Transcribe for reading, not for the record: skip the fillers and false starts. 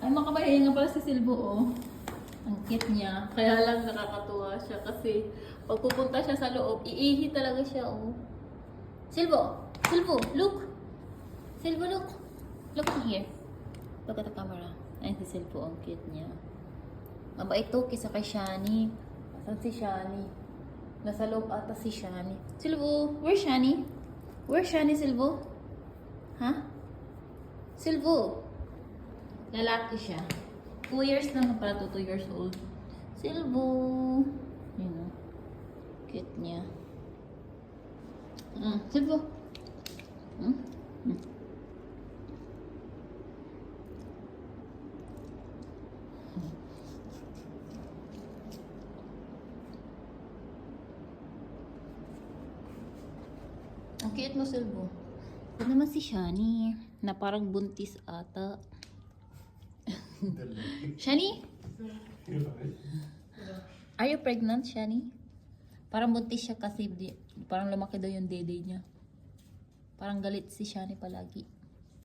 Ay, makapahinga pala si Silvo, oh. Ang cute niya. Kaya lang nakakatuwa siya kasi pag pupunta siya sa loob, iihi talaga siya, oh. Silvo! Silvo, look! Silvo, look! Look here. Look at the camera. Ayun si Silvo, ang cute niya. Mabait to kisa kay Shani. Saan si Shani? Nasa loob ata si Shani. Silvo, where's Shani? Where's Shani, Silvo? Ha? Silvo! Lalaki siya. 2 years lang pala to, 2 years old. Silvo! Yun o. Cute niya. Silvo! Ang cute mo, Silvo. Ito naman si Shani, na parang buntis ata. Shani? Are you pregnant, Shani? Parang buntis siya kasi parang lumaki daw yung dede niya. Parang galit si Shani palagi.